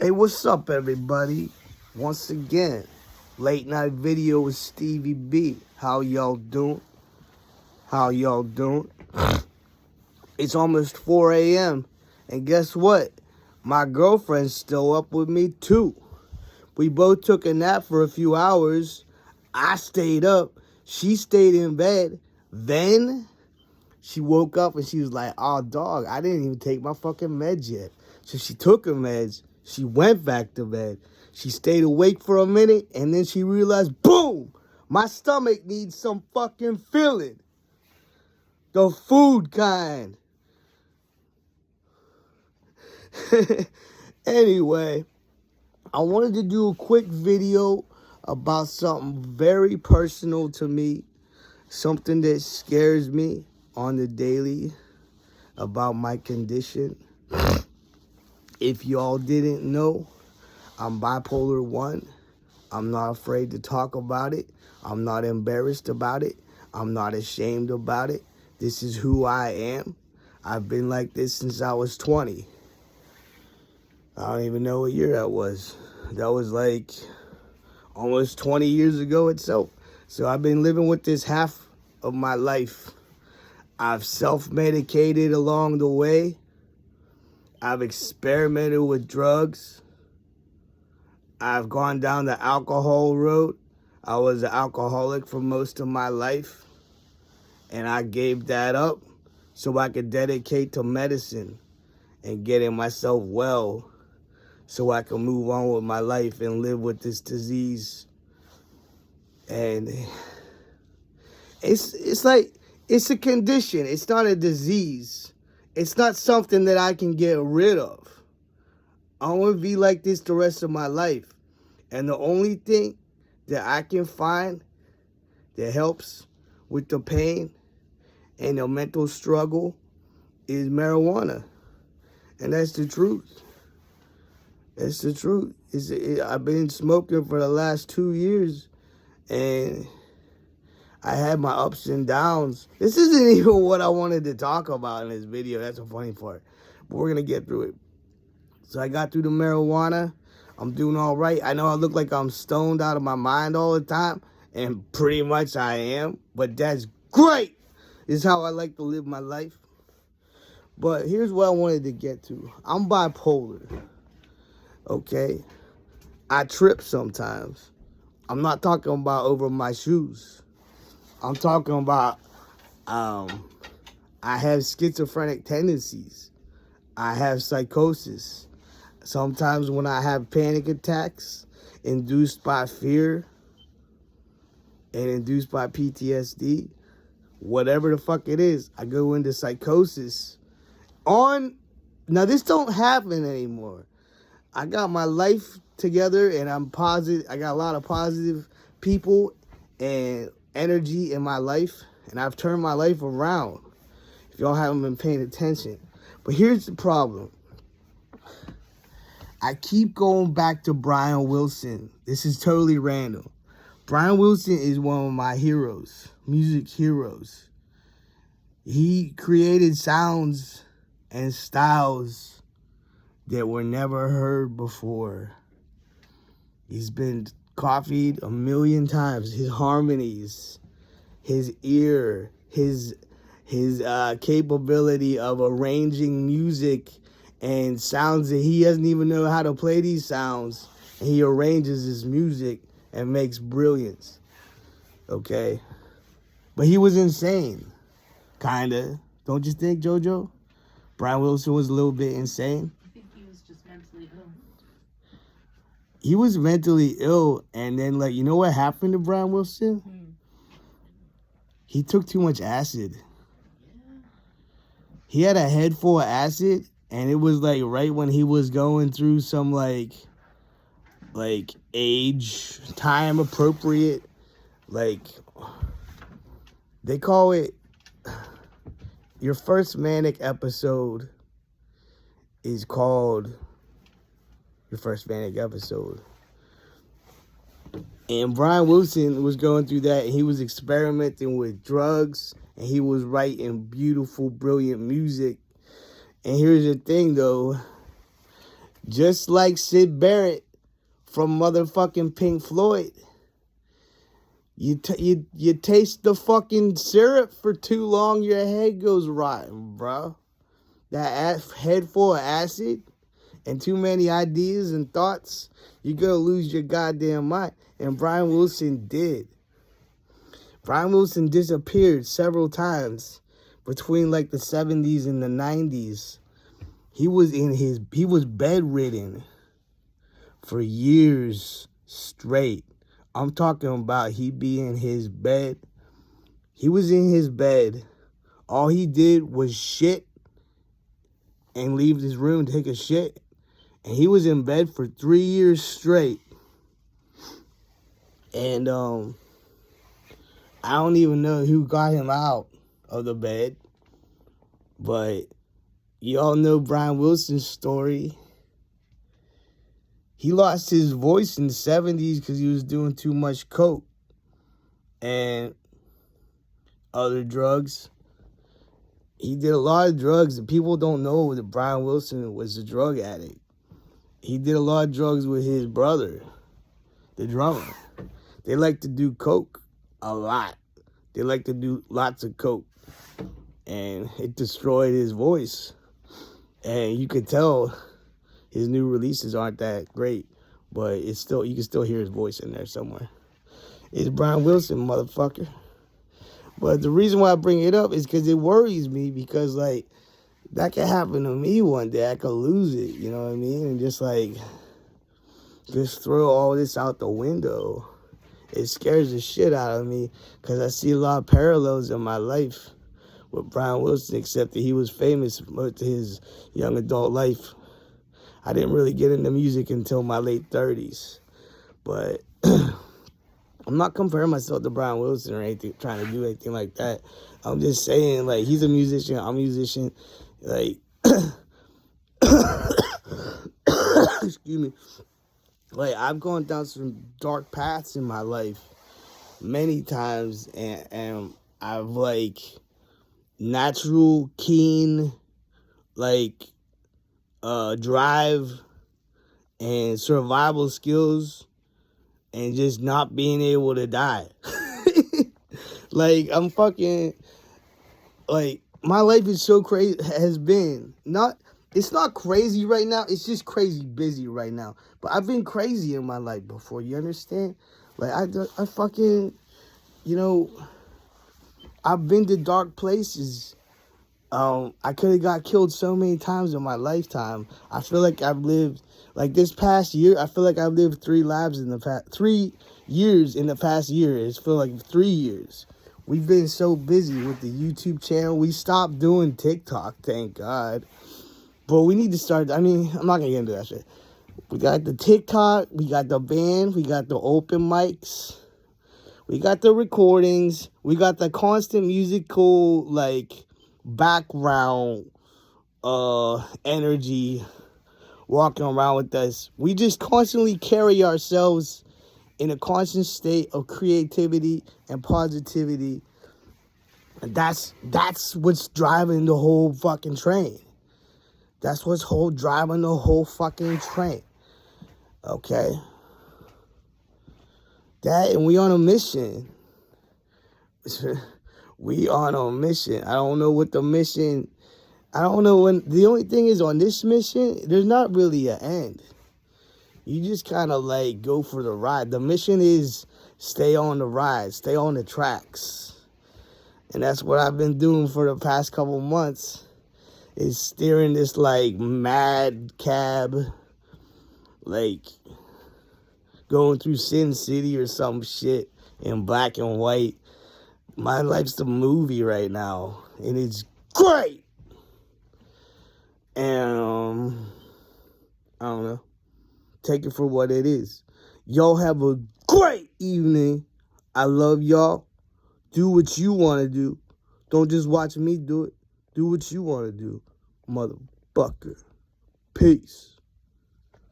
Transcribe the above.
Hey, what's up, everybody? Once again, late night video with Stevie B. How y'all doing? How y'all doing? It's almost 4 a.m. And guess what? My girlfriend's still up with me, too. We both took a nap for a few hours. I stayed up. She stayed in bed. Then she woke up and she was like, oh, dog, I didn't even take my fucking meds yet. So she took her meds. She went back to bed. She stayed awake for a minute, and then she realized, boom, my stomach needs some fucking filling. The food kind. Anyway, I wanted to do a quick video about something very personal to me, something that scares me on the daily about my condition. If y'all didn't know, I'm bipolar 1. I'm not afraid to talk about it. I'm not embarrassed about it. I'm not ashamed about it. This is who I am. I've been like this since I was 20. I don't even know what year that was. That was like almost 20 years ago itself. So I've been living with this half of my life. I've self-medicated along the way. I've experimented with drugs. I've gone down the alcohol road. I was an alcoholic for most of my life. And I gave that up so I could dedicate to medicine and getting myself well so I can move on with my life and live with this disease. And it's like, it's a condition. It's not a disease. It's not something that I can get rid of. I want to be like this the rest of my life. And the only thing that I can find that helps with the pain and the mental struggle is marijuana. And that's the truth. That's the truth. I've been smoking for the last 2 years, and I had my ups and downs. This isn't even what I wanted to talk about in this video. That's the funny part. But we're going to get through it. So I got through the marijuana. I'm doing all right. I know I look like I'm stoned out of my mind all the time, and pretty much I am, but that's great. This is how I like to live my life. But here's what I wanted to get to. I'm bipolar, okay? I trip sometimes. I'm not talking about over my shoes. I'm talking about I have schizophrenic tendencies. I have psychosis. Sometimes when I have panic attacks induced by fear and induced by PTSD, whatever the fuck it is, I go into psychosis. Now this don't happen anymore. I got my life together and I'm positive. I got a lot of positive people and energy in my life, and I've turned my life around, if y'all haven't been paying attention. But here's the problem. I keep going back to Brian Wilson. This is totally random. Brian Wilson is one of my heroes, music heroes. He created sounds and styles that were never heard before. He's been copied a million times. His harmonies, his ear, his capability of arranging music and sounds that he doesn't even know how to play these sounds. And he arranges his music and makes brilliance. Okay? But he was insane. Kinda. Don't you think, JoJo? Brian Wilson was a little bit insane. I think he was just mentally ill. He was mentally ill, and then, like, you know what happened to Brian Wilson? He took too much acid. Yeah. He had a head full of acid, and it was, like, right when he was going through some, like age, time appropriate, like, they call it, your first manic episode is called your first manic episode. And Brian Wilson was going through that, and he was experimenting with drugs, and he was writing beautiful, brilliant music. And here's the thing, though. Just like Sid Barrett from motherfucking Pink Floyd. You taste the fucking syrup for too long, your head goes rotten, bro. That head full of acid and too many ideas and thoughts, you're gonna lose your goddamn mind. And Brian Wilson did. Brian Wilson disappeared several times between like the 70s and the 90s. He was bedridden for years straight. I'm talking about he be in his bed. He was in his bed. All he did was shit and leave his room to take a shit. And he was in bed for 3 years straight. And I don't even know who got him out of the bed. But you all know Brian Wilson's story. He lost his voice in the 70s because he was doing too much coke and other drugs. He did a lot of drugs, and people don't know that Brian Wilson was a drug addict. He did a lot of drugs with his brother, the drummer. They like to do coke a lot. They like to do lots of coke. And it destroyed his voice. And you could tell his new releases aren't that great, but it's still, you can still hear his voice in there somewhere. It's Brian Wilson, motherfucker. But the reason why I bring it up is because it worries me, because like that could happen to me one day. I could lose it, you know what I mean? And just throw all this out the window. It scares the shit out of me because I see a lot of parallels in my life with Brian Wilson, except that he was famous with his young adult life. I didn't really get into music until my late 30s. But I'm not comparing myself to Brian Wilson or anything, trying to do anything like that. I'm just saying, like, he's a musician, I'm a musician. Like, excuse me. Like, I've gone down some dark paths in my life many times, and I've, like, natural, keen, like, drive and survival skills and just not being able to die. Like, I'm fucking, like, my life is so crazy, has been, it's not crazy right now, it's just crazy busy right now. But I've been crazy in my life before, you understand? Like, I fucking, you know, I've been to dark places. I could have got killed so many times in my lifetime. I feel like I've lived, like this past year, I feel like I've lived 3 years in the past year. It's feel like 3 years. We've been so busy with the YouTube channel. We stopped doing TikTok, thank God. But we need to start, I mean, I'm not going to get into that shit. We got the TikTok, we got the band, we got the open mics, we got the recordings, we got the constant musical, like, background energy walking around with us. We just constantly carry ourselves in a constant state of creativity and positivity. And that's what's driving the whole fucking train. That's what's driving the whole fucking train. Okay? That, and we on a mission. We on a mission. I don't know what the mission, I don't know when, the only thing is on this mission, there's not really an end. You just kind of like go for the ride. The mission is stay on the ride, stay on the tracks. And that's what I've been doing for the past couple months, is steering this like mad cab, like going through Sin City or some shit in black and white. My life's the movie right now, and it's great. And I don't know. Take it for what it is. Y'all have a great evening. I love y'all. Do what you want to do. Don't just watch me do it. Do what you want to do, motherfucker. Peace.